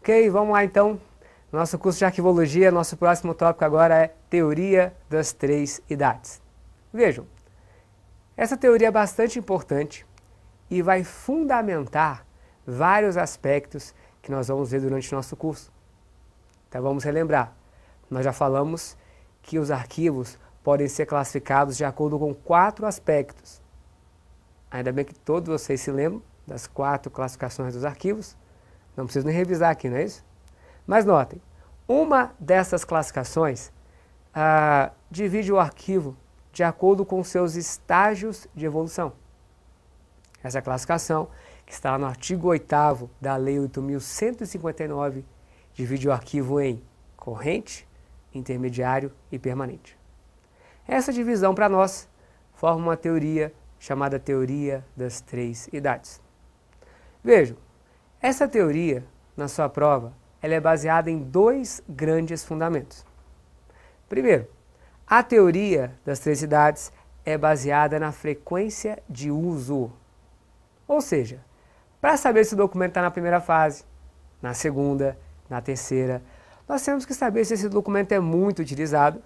Ok, vamos lá então. Nosso curso de Arquivologia, nosso próximo tópico agora é Teoria das Três Idades. Vejam, essa teoria é bastante importante e vai fundamentar vários aspectos que nós vamos ver durante o nosso curso. Então vamos relembrar. Nós já falamos que os arquivos podem ser classificados de acordo com 4 aspectos. Ainda bem que todos vocês se lembram das 4 classificações dos arquivos. Não preciso nem revisar aqui, não é isso? Mas notem, uma dessas classificações divide o arquivo de acordo com seus estágios de evolução. Essa classificação, que está lá no artigo 8º da Lei 8.159, divide o arquivo em corrente, intermediário e permanente. Essa divisão, para nós, forma uma teoria chamada Teoria das Três Idades. Vejam, essa teoria, na sua prova, ela é baseada em 2 grandes fundamentos. Primeiro, a teoria das três idades é baseada na frequência de uso. Ou seja, para saber se o documento está na primeira fase, na segunda, na terceira, nós temos que saber se esse documento é muito utilizado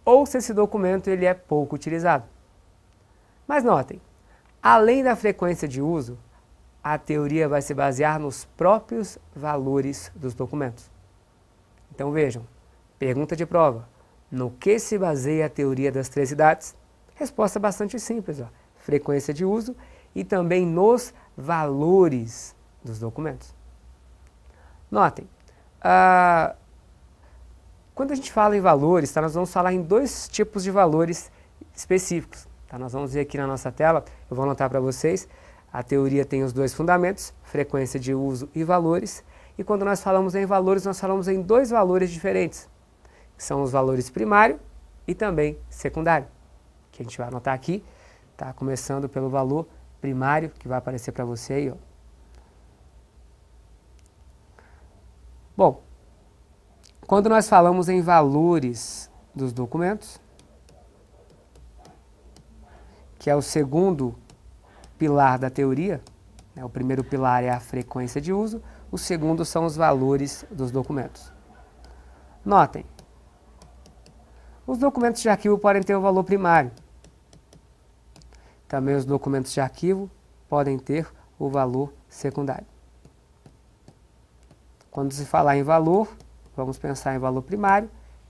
ou se esse documento ele é pouco utilizado. Mas notem, além da frequência de uso, a teoria vai se basear nos próprios valores dos documentos. Então vejam, pergunta de prova, no que se baseia a teoria das três idades? Resposta bastante simples, ó. Frequência de uso e também nos valores dos documentos. Notem, quando a gente fala em valores, nós vamos falar em 2 tipos de valores específicos. Nós vamos ver aqui na nossa tela, eu vou anotar para vocês. A teoria tem os 2 fundamentos, frequência de uso e valores. E quando nós falamos em valores, nós falamos em 2 valores diferentes, que são os valores primário e também secundário, que a gente vai anotar aqui, tá? Começando pelo valor primário, que vai aparecer para você aí, ó. Bom, quando nós falamos em valores dos documentos, que é o segundo pilar da teoria, né? O primeiro pilar é a frequência de uso, o segundo são os valores dos documentos. Notem, os documentos de arquivo podem ter o valor primário. Também os documentos de arquivo podem ter o valor secundário. Quando se falar em valor, vamos pensar em valor primário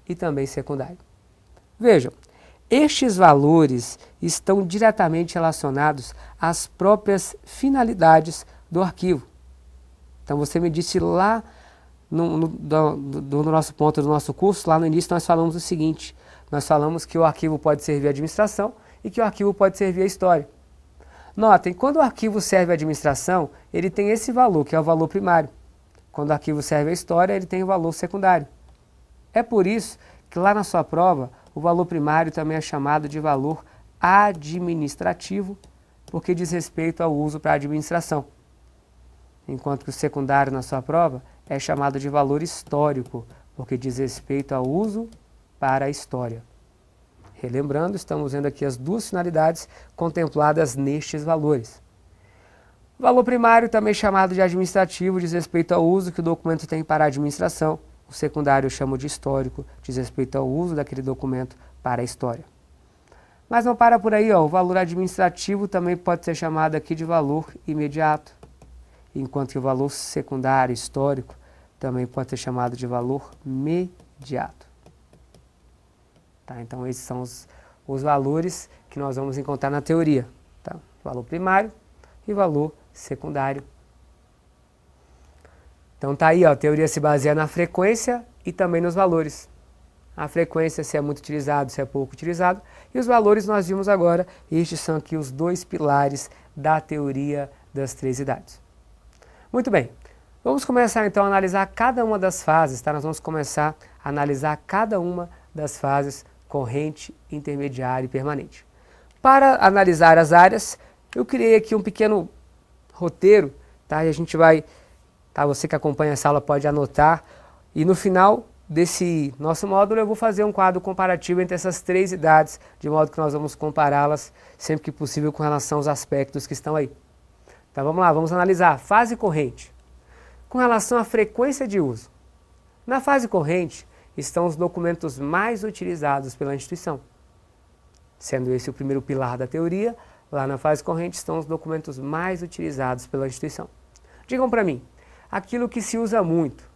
e também secundário. Vejam, estes valores estão diretamente relacionados às próprias finalidades do arquivo. Então você me disse lá no nosso ponto do nosso curso, lá no início nós falamos o seguinte, nós falamos que o arquivo pode servir à administração e que o arquivo pode servir à história. Notem, quando o arquivo serve à administração, ele tem esse valor, que é o valor primário. Quando o arquivo serve à história, ele tem o valor secundário. É por isso que lá na sua prova, o valor primário também é chamado de valor administrativo, porque diz respeito ao uso para a administração. Enquanto que o secundário na sua prova é chamado de valor histórico, porque diz respeito ao uso para a história. Relembrando, estamos vendo aqui as 2 finalidades contempladas nestes valores. O valor primário, também chamado de administrativo, diz respeito ao uso que o documento tem para a administração. O secundário eu chamo de histórico, diz respeito ao uso daquele documento para a história. Mas não para por aí, ó. O valor administrativo também pode ser chamado aqui de valor imediato, enquanto que o valor secundário histórico também pode ser chamado de valor mediato. Tá? Então esses são os valores que nós vamos encontrar na teoria. Tá? Valor primário e valor secundário. Então tá aí, ó, a teoria se baseia na frequência e também nos valores. A frequência, se é muito utilizado, se é pouco utilizado, e os valores nós vimos agora, estes são aqui os 2 pilares da teoria das três idades. Muito bem, vamos começar então a analisar cada uma das fases, tá? Nós vamos começar a analisar cada uma das fases corrente, intermediária e permanente. Para analisar as áreas, eu criei aqui um pequeno roteiro, tá? E a gente vai, tá? Você que acompanha essa aula pode anotar, e no final desse nosso módulo eu vou fazer um quadro comparativo entre essas três idades, de modo que nós vamos compará-las sempre que possível com relação aos aspectos que estão aí. Então vamos lá, vamos analisar. Fase corrente. Com relação à frequência de uso, na fase corrente estão os documentos mais utilizados pela instituição. Sendo esse o primeiro pilar da teoria, lá na fase corrente estão os documentos mais utilizados pela instituição. Digam para mim, aquilo que se usa muito,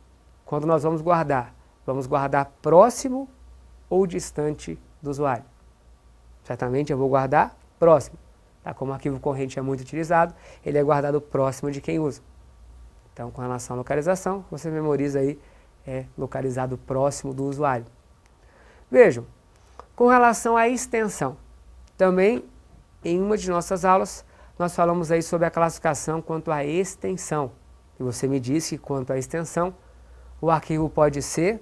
quando nós vamos guardar próximo ou distante do usuário? Certamente eu vou guardar próximo. Tá? Como o arquivo corrente é muito utilizado, ele é guardado próximo de quem usa. Então, com relação à localização, você memoriza aí, localizado próximo do usuário. Vejam, com relação à extensão, também em uma de nossas aulas, nós falamos aí sobre a classificação quanto à extensão. E você me disse que quanto à extensão, o arquivo pode ser,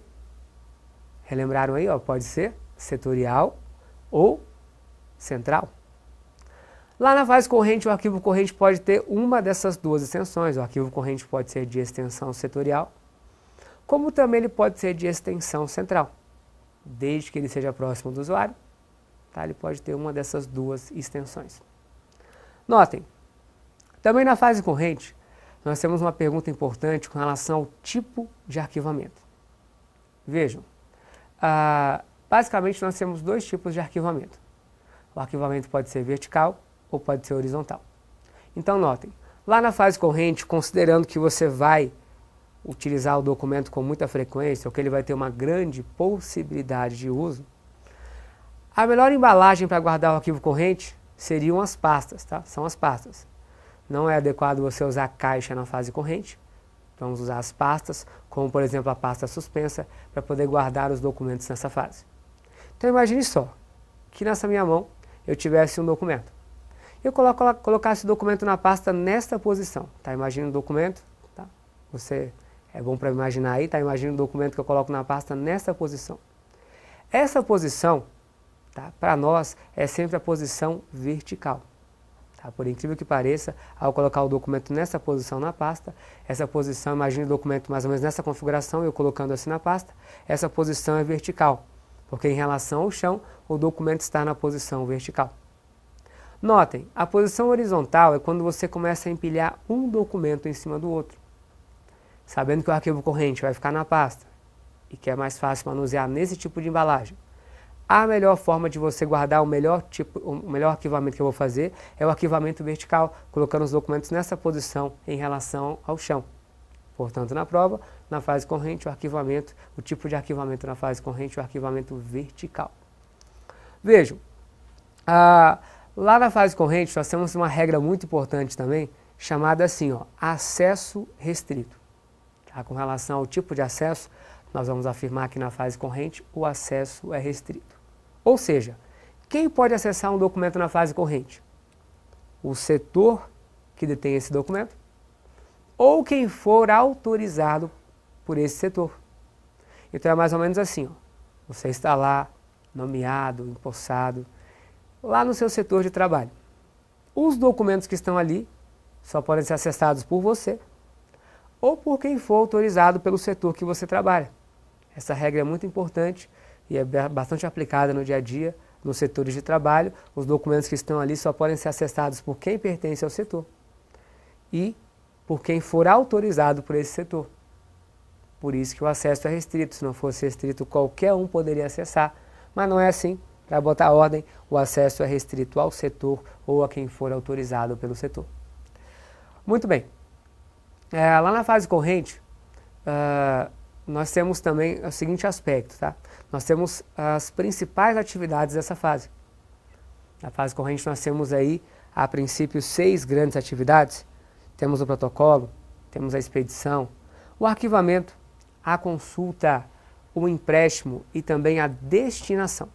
relembraram aí, ó, pode ser setorial ou central. Lá na fase corrente, o arquivo corrente pode ter uma dessas duas extensões. O arquivo corrente pode ser de extensão setorial, como também ele pode ser de extensão central. Desde que ele seja próximo do usuário, tá? Ele pode ter uma dessas duas extensões. Notem, também na fase corrente, nós temos uma pergunta importante com relação ao tipo de arquivamento. Vejam, basicamente nós temos dois tipos de arquivamento. O arquivamento pode ser vertical ou pode ser horizontal. Então notem, lá na fase corrente, considerando que você vai utilizar o documento com muita frequência, ou que ele vai ter uma grande possibilidade de uso, a melhor embalagem para guardar o arquivo corrente seriam as pastas, tá? São as pastas. Não é adequado você usar caixa na fase corrente, vamos usar as pastas, como por exemplo a pasta suspensa, para poder guardar os documentos nessa fase. Então imagine só, que nessa minha mão eu tivesse um documento. Eu colocasse o documento na pasta nesta posição, tá? Imagina o documento, tá? É bom para imaginar aí, tá? Imagina o documento que eu coloco na pasta nesta posição. Essa posição, tá? Para nós, é sempre a posição vertical. Tá? Por incrível que pareça, ao colocar o documento nessa posição na pasta, essa posição, imagine o documento mais ou menos nessa configuração, eu colocando assim na pasta, essa posição é vertical, porque em relação ao chão, o documento está na posição vertical. Notem, a posição horizontal é quando você começa a empilhar um documento em cima do outro. Sabendo que o arquivo corrente vai ficar na pasta e que é mais fácil manusear nesse tipo de embalagem, a melhor forma de você guardar o melhor arquivamento que eu vou fazer é o arquivamento vertical, colocando os documentos nessa posição em relação ao chão. Portanto, na prova, na fase corrente, o tipo de arquivamento na fase corrente é o arquivamento vertical. Vejam, lá na fase corrente nós temos uma regra muito importante também, chamada assim, ó, acesso restrito. Com relação ao tipo de acesso, nós vamos afirmar que na fase corrente o acesso é restrito. Ou seja, quem pode acessar um documento na fase corrente? O setor que detém esse documento ou quem for autorizado por esse setor. Então é mais ou menos assim, ó, você está lá, nomeado, empossado, lá no seu setor de trabalho. Os documentos que estão ali só podem ser acessados por você ou por quem for autorizado pelo setor que você trabalha. Essa regra é muito importante e é bastante aplicada no dia a dia, nos setores de trabalho. Os documentos que estão ali só podem ser acessados por quem pertence ao setor e por quem for autorizado por esse setor. Por isso que o acesso é restrito. Se não fosse restrito, qualquer um poderia acessar, mas não é assim. Para botar ordem, o acesso é restrito ao setor ou a quem for autorizado pelo setor. Muito bem. Lá na fase corrente, nós temos também o seguinte aspecto, tá? Nós temos as principais atividades dessa fase. Na fase corrente nós temos aí, a princípio, 6 grandes atividades. Temos o protocolo, temos a expedição, o arquivamento, a consulta, o empréstimo e também a destinação.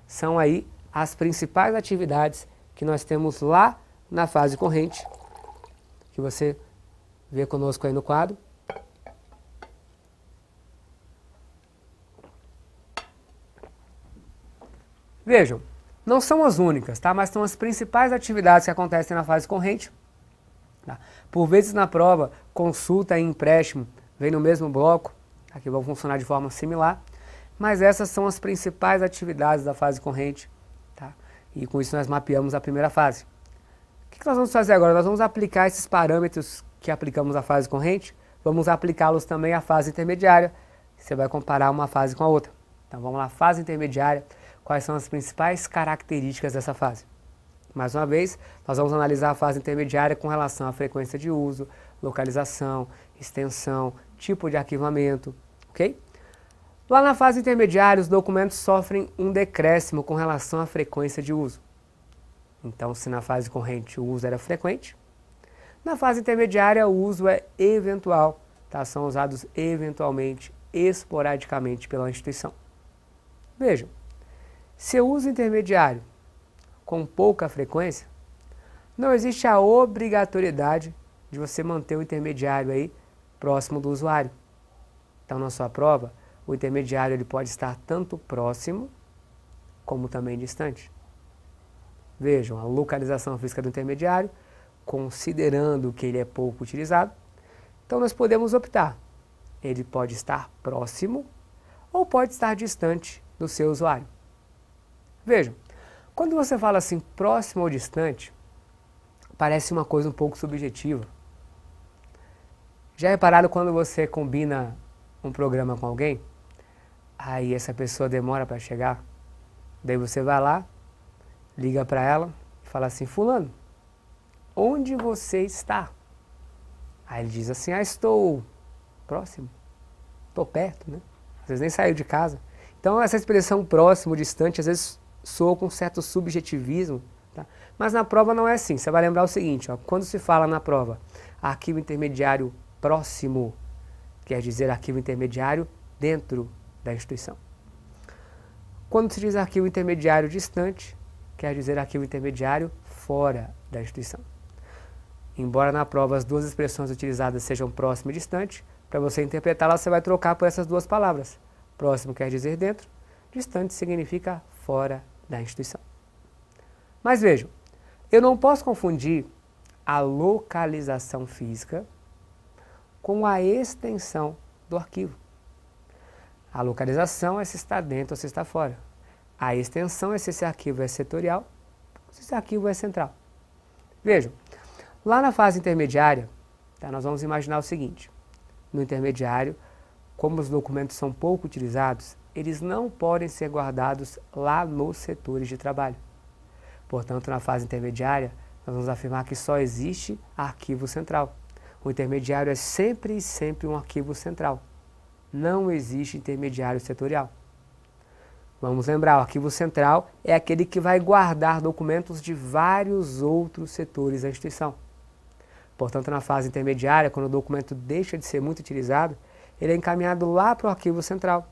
São aí as principais atividades que nós temos lá na fase corrente, que você vê conosco aí no quadro. Vejam, não são as únicas, tá? Mas são as principais atividades que acontecem na fase corrente. Tá? Por vezes na prova, consulta e empréstimo vem no mesmo bloco, tá? Que vão funcionar de forma similar, mas essas são as principais atividades da fase corrente. Tá? E com isso nós mapeamos a primeira fase. O que nós vamos fazer agora? Nós vamos aplicar esses parâmetros que aplicamos à fase corrente, vamos aplicá-los também à fase intermediária. Você vai comparar uma fase com a outra. Então vamos lá, fase intermediária, quais são as principais características dessa fase? Mais uma vez, nós vamos analisar a fase intermediária com relação à frequência de uso, localização, extensão, tipo de arquivamento, ok? Lá na fase intermediária, os documentos sofrem um decréscimo com relação à frequência de uso. Então, se na fase corrente o uso era frequente, na fase intermediária o uso é eventual, tá? São usados eventualmente, esporadicamente pela instituição. Vejam, se o uso intermediário com pouca frequência, não existe a obrigatoriedade de você manter o intermediário aí próximo do usuário. Então, na sua prova, o intermediário ele pode estar tanto próximo como também distante. Vejam, a localização física do intermediário, considerando que ele é pouco utilizado, então nós podemos optar. Ele pode estar próximo ou pode estar distante do seu usuário. Vejam, quando você fala assim próximo ou distante, parece uma coisa um pouco subjetiva. Já repararam quando você combina um programa com alguém, aí essa pessoa demora para chegar, daí você vai lá, liga para ela e fala assim, fulano, onde você está? Aí ele diz assim, estou próximo, estou perto, né? Às vezes nem saiu de casa. Então essa expressão próximo, distante, às vezes soa com certo subjetivismo, tá? Mas na prova não é assim. Você vai lembrar o seguinte, ó, quando se fala na prova arquivo intermediário próximo, quer dizer arquivo intermediário dentro da instituição. Quando se diz arquivo intermediário distante, quer dizer arquivo intermediário fora da instituição. Embora na prova as duas expressões utilizadas sejam próximo e distante, para você interpretá-las você vai trocar por essas duas palavras. Próximo quer dizer dentro, distante significa fora da instituição. Mas vejam, eu não posso confundir a localização física com a extensão do arquivo. A localização é se está dentro ou se está fora. A extensão é se esse arquivo é setorial ou se esse arquivo é central. Vejam, lá na fase intermediária, tá, nós vamos imaginar o seguinte. No intermediário, como os documentos são pouco utilizados, eles não podem ser guardados lá nos setores de trabalho. Portanto, na fase intermediária, nós vamos afirmar que só existe arquivo central. O intermediário é sempre e sempre um arquivo central. Não existe intermediário setorial. Vamos lembrar, o arquivo central é aquele que vai guardar documentos de vários outros setores da instituição. Portanto, na fase intermediária, quando o documento deixa de ser muito utilizado, ele é encaminhado lá para o arquivo central,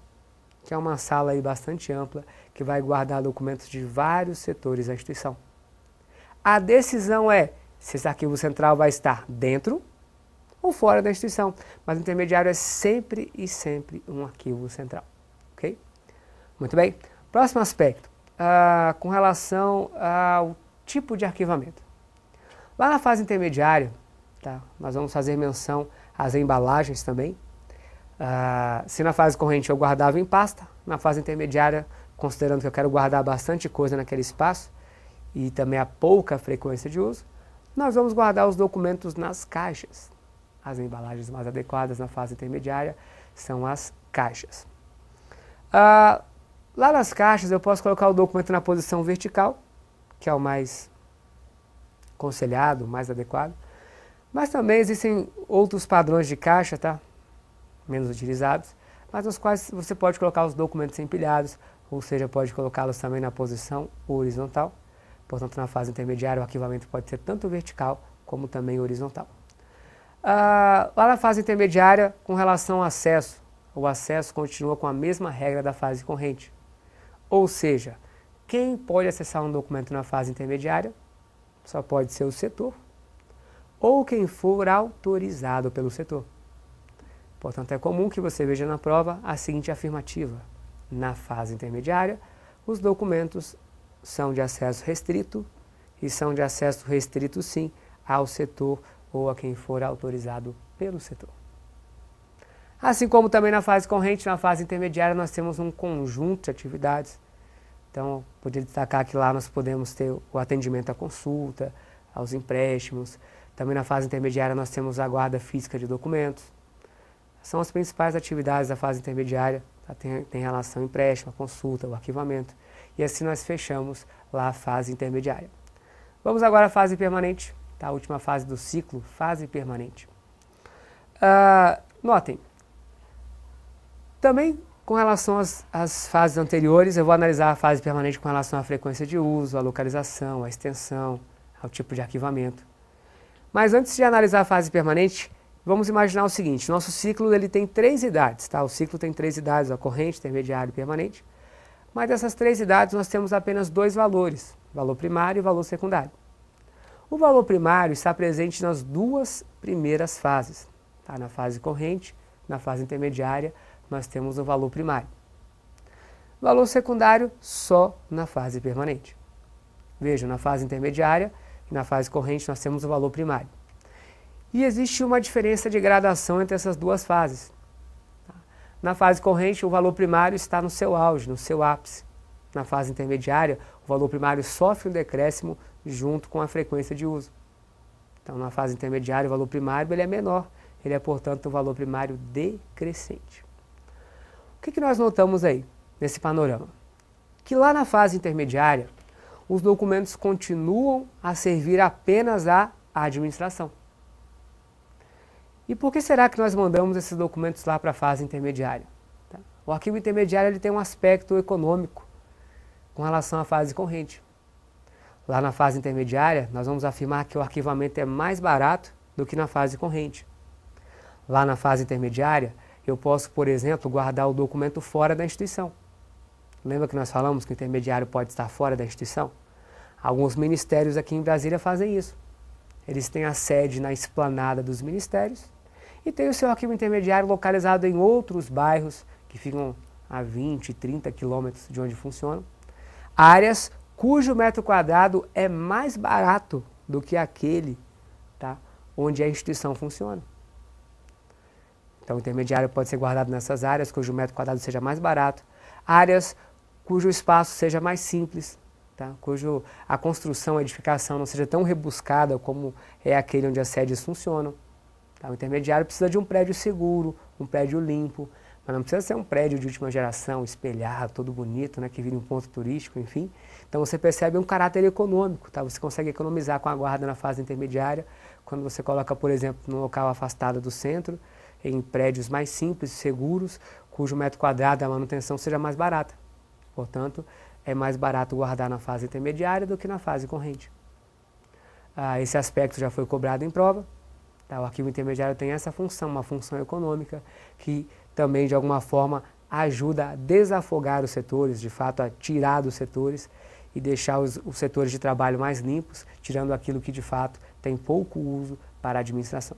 que é uma sala aí bastante ampla, que vai guardar documentos de vários setores da instituição. A decisão é se esse arquivo central vai estar dentro ou fora da instituição, mas o intermediário é sempre e sempre um arquivo central. Ok? Muito bem. Próximo aspecto, com relação ao tipo de arquivamento. Lá na fase intermediária, tá, nós vamos fazer menção às embalagens também. Se na fase corrente eu guardava em pasta, na fase intermediária, considerando que eu quero guardar bastante coisa naquele espaço e também a pouca frequência de uso, nós vamos guardar os documentos nas caixas. As embalagens mais adequadas na fase intermediária são as caixas. Lá nas caixas eu posso colocar o documento na posição vertical, que é o mais aconselhado, mais adequado, mas também existem outros padrões de caixa, tá? Menos utilizados, mas nos quais você pode colocar os documentos empilhados, ou seja, pode colocá-los também na posição horizontal. Portanto, na fase intermediária, o arquivamento pode ser tanto vertical como também horizontal. Lá na fase intermediária, com relação ao acesso, o acesso continua com a mesma regra da fase corrente. Ou seja, quem pode acessar um documento na fase intermediária só pode ser o setor ou quem for autorizado pelo setor. Portanto, é comum que você veja na prova a seguinte afirmativa. Na fase intermediária, os documentos são de acesso restrito e são de acesso restrito, sim, ao setor ou a quem for autorizado pelo setor. Assim como também na fase corrente, na fase intermediária, nós temos um conjunto de atividades. Então, poderia destacar que lá nós podemos ter o atendimento à consulta, aos empréstimos. Também na fase intermediária nós temos a guarda física de documentos. são as principais atividades da fase intermediária, tá? Tem relação ao empréstimo, a consulta, o arquivamento, e assim nós fechamos lá a fase intermediária. Vamos agora à fase permanente, tá? A última fase do ciclo, fase permanente. Notem, também com relação às fases anteriores, eu vou analisar a fase permanente com relação à frequência de uso, à localização, à extensão, ao tipo de arquivamento. Mas antes de analisar a fase permanente, vamos imaginar o seguinte: nosso ciclo ele tem 3 idades, tá? O ciclo tem 3 idades, a corrente, intermediário e permanente. Mas dessas 3 idades nós temos apenas 2 valores, valor primário e valor secundário. O valor primário está presente nas 2 primeiras fases, tá? Na fase corrente, na fase intermediária, nós temos o valor primário. Valor secundário só na fase permanente. Vejam, na fase intermediária e na fase corrente nós temos o valor primário. E existe uma diferença de gradação entre essas 2 fases. Na fase corrente, o valor primário está no seu auge, no seu ápice. Na fase intermediária, o valor primário sofre um decréscimo junto com a frequência de uso. Então, na fase intermediária, o valor primário ele é menor. Ele é, portanto, um valor primário decrescente. O que nós notamos aí, nesse panorama? Que lá na fase intermediária, os documentos continuam a servir apenas à administração. E por que será que nós mandamos esses documentos lá para a fase intermediária? Tá? O arquivo intermediário ele tem um aspecto econômico com relação à fase corrente. Lá na fase intermediária, nós vamos afirmar que o arquivamento é mais barato do que na fase corrente. Lá na fase intermediária, eu posso, por exemplo, guardar o documento fora da instituição. Lembra que nós falamos que o intermediário pode estar fora da instituição? Alguns ministérios aqui em Brasília fazem isso. Eles têm a sede na esplanada dos ministérios e tem o seu arquivo intermediário localizado em outros bairros que ficam a 20, 30 quilômetros de onde funcionam. Áreas cujo metro quadrado é mais barato do que aquele, tá, onde a instituição funciona. Então, o intermediário pode ser guardado nessas áreas cujo metro quadrado seja mais barato, áreas cujo espaço seja mais simples, tá? Cujo a construção, a edificação não seja tão rebuscada como é aquele onde as sedes funcionam. Tá? O intermediário precisa de um prédio seguro, um prédio limpo, mas não precisa ser um prédio de última geração, espelhado, todo bonito, né, que vira um ponto turístico, enfim. Então você percebe um caráter econômico, tá? Você consegue economizar com a guarda na fase intermediária, quando você coloca, por exemplo, num local afastado do centro, em prédios mais simples, seguros, cujo metro quadrado a manutenção seja mais barata. Portanto, é mais barato guardar na fase intermediária do que na fase corrente. Esse aspecto já foi cobrado em prova. Tá? O arquivo intermediário tem essa função, uma função econômica, que também, de alguma forma, ajuda a desafogar os setores, de fato, a tirar dos setores e deixar os setores de trabalho mais limpos, tirando aquilo que, de fato, tem pouco uso para a administração.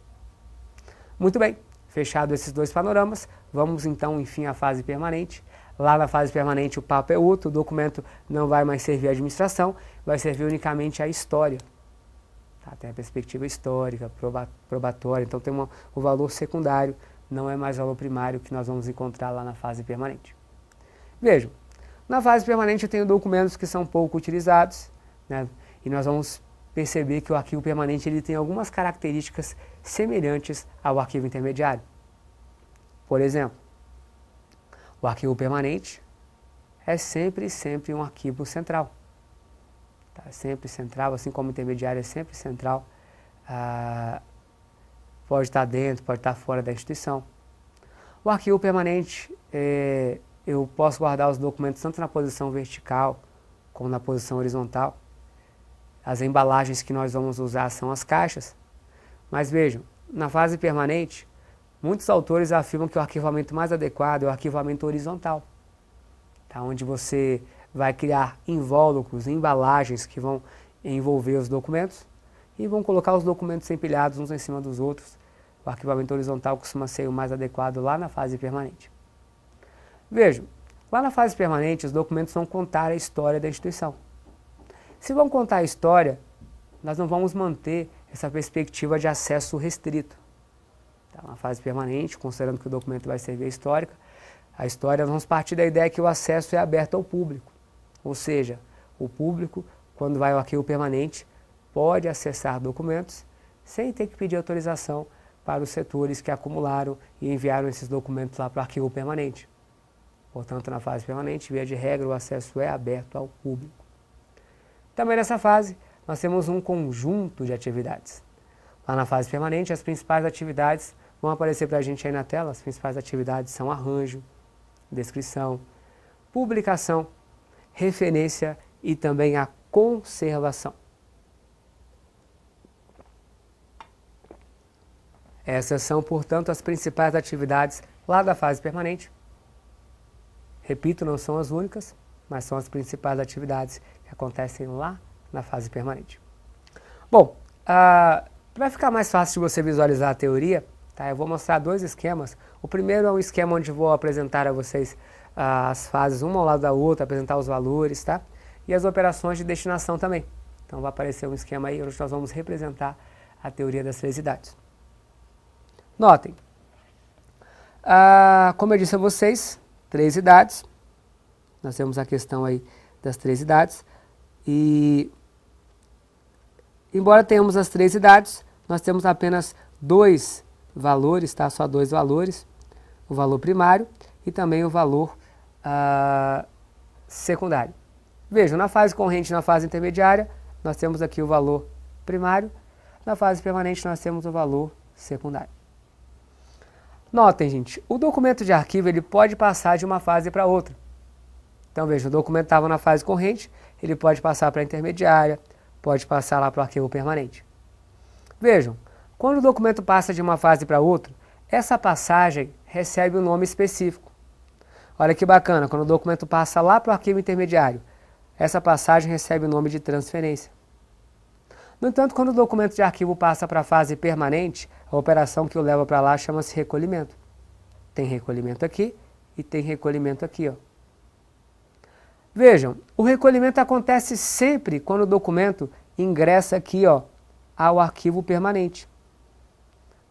Muito bem. Fechado esses 2 panoramas, vamos então, enfim, à fase permanente. Lá na fase permanente o papo é outro, o documento não vai mais servir à administração, vai servir unicamente à história. Tá? Tem a perspectiva histórica, probatória, então tem o valor secundário, não é mais valor primário que nós vamos encontrar lá na fase permanente. Vejam, na fase permanente eu tenho documentos que são pouco utilizados, né? E nós vamos perceber que o arquivo permanente ele tem algumas características semelhantes ao arquivo intermediário. Por exemplo, o arquivo permanente é sempre um arquivo central. Tá? Sempre central, assim como o intermediário é sempre central. Pode estar dentro, pode estar fora da instituição. O arquivo permanente, eu posso guardar os documentos tanto na posição vertical como na posição horizontal. As embalagens que nós vamos usar são as caixas. Mas vejam, na fase permanente, muitos autores afirmam que o arquivamento mais adequado é o arquivamento horizontal, tá? Onde você vai criar invólucros, embalagens que vão envolver os documentos e vão colocar os documentos empilhados uns em cima dos outros. O arquivamento horizontal costuma ser o mais adequado lá na fase permanente. Vejam, lá na fase permanente os documentos vão contar a história da instituição. Se vão contar a história, nós não vamos manter essa perspectiva de acesso restrito. Tá? Na fase permanente, considerando que o documento vai servir a história, nós vamos partir da ideia que o acesso é aberto ao público. Ou seja, o público, quando vai ao arquivo permanente, pode acessar documentos sem ter que pedir autorização para os setores que acumularam e enviaram esses documentos lá para o arquivo permanente. Portanto, na fase permanente, via de regra, o acesso é aberto ao público. Também nessa fase, nós temos um conjunto de atividades. Lá na fase permanente, as principais atividades vão aparecer para a gente aí na tela. As principais atividades são arranjo, descrição, publicação, referência e também a conservação. Essas são, portanto, as principais atividades lá da fase permanente. Repito, não são as únicas, mas são as principais atividades que acontecem lá na fase permanente. Bom, para ficar mais fácil de você visualizar a teoria, tá, eu vou mostrar dois esquemas. O primeiro é um esquema onde vou apresentar a vocês as fases uma ao lado da outra, apresentar os valores, tá? E as operações de destinação também. Então vai aparecer um esquema aí onde nós vamos representar a teoria das três idades. Notem, como eu disse a vocês, três idades. Nós temos a questão aí das três idades. E, embora tenhamos as três idades, nós temos apenas dois valores, tá? Só dois valores. O valor primário e também o valor secundário. Vejam, na fase corrente e na fase intermediária, nós temos aqui o valor primário. Na fase permanente, nós temos o valor secundário. Notem, gente, o documento de arquivo ele pode passar de uma fase para outra. Então, veja, o documento estava na fase corrente, ele pode passar para a intermediária, pode passar lá para o arquivo permanente. Vejam, quando o documento passa de uma fase para outra, essa passagem recebe um nome específico. Olha que bacana, quando o documento passa lá para o arquivo intermediário, essa passagem recebe o nome de transferência. No entanto, quando o documento de arquivo passa para a fase permanente, a operação que o leva para lá chama-se recolhimento. Tem recolhimento aqui e tem recolhimento aqui, ó. Vejam, o recolhimento acontece sempre quando o documento ingressa aqui, ó, ao arquivo permanente.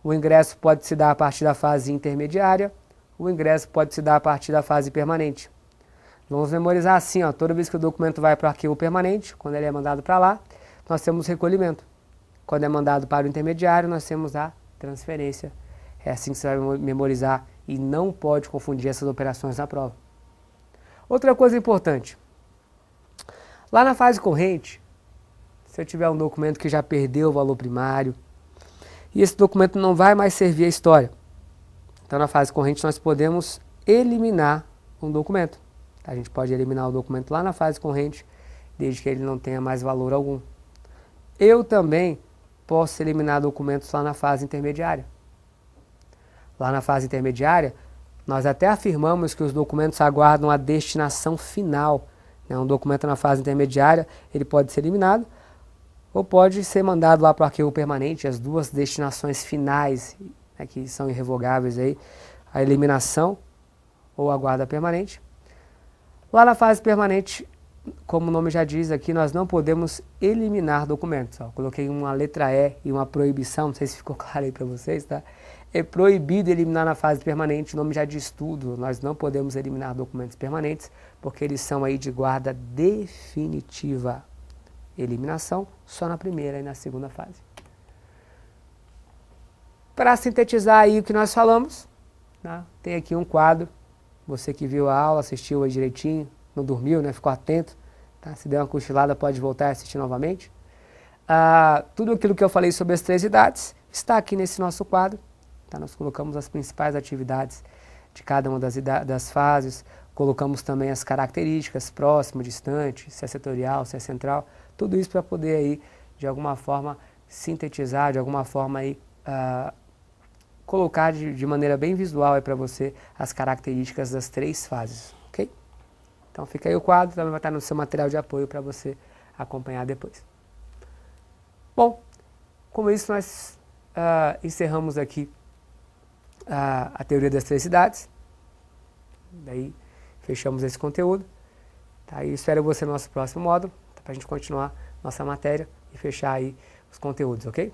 O ingresso pode se dar a partir da fase intermediária, o ingresso pode se dar a partir da fase permanente. Vamos memorizar assim, ó, toda vez que o documento vai para o arquivo permanente, quando ele é mandado para lá, nós temos recolhimento. Quando é mandado para o intermediário, nós temos a transferência. É assim que você vai memorizar e não pode confundir essas operações na prova. Outra coisa importante. Lá na fase corrente, se eu tiver um documento que já perdeu o valor primário, e esse documento não vai mais servir a história, então na fase corrente nós podemos eliminar um documento. A gente pode eliminar o documento lá na fase corrente, desde que ele não tenha mais valor algum. Eu também posso eliminar documentos lá na fase intermediária. Lá na fase intermediária, nós até afirmamos que os documentos aguardam a destinação final. Um documento na fase intermediária, ele pode ser eliminado ou pode ser mandado lá para o arquivo permanente, as duas destinações finais, né, que são irrevogáveis aí, a eliminação ou a guarda permanente. Lá na fase permanente, como o nome já diz aqui, nós não podemos eliminar documentos. Ó, coloquei uma letra E e uma proibição, não sei se ficou claro aí para vocês, tá? É proibido eliminar na fase permanente, o nome já diz tudo, nós não podemos eliminar documentos permanentes, porque eles são aí de guarda definitiva. Eliminação só na primeira e na segunda fase. Para sintetizar aí o que nós falamos, né, tem aqui um quadro, você que viu a aula, assistiu aí direitinho, não dormiu, né, ficou atento, tá? Se der uma cochilada pode voltar e assistir novamente. Tudo aquilo que eu falei sobre as três idades está aqui nesse nosso quadro. Tá? Nós colocamos as principais atividades de cada uma das fases, colocamos também as características, próximo, distante, se é setorial, se é central, tudo isso para poder aí, de alguma forma, sintetizar, de alguma forma aí, colocar de maneira bem visual para você as características das três fases, ok? Então fica aí o quadro, também vai estar no seu material de apoio para você acompanhar depois. Bom, com isso nós encerramos aqui a teoria das três idades. Daí fechamos esse conteúdo. Tá? E espero você no nosso próximo módulo, tá? Para a gente continuar nossa matéria e fechar aí os conteúdos, ok?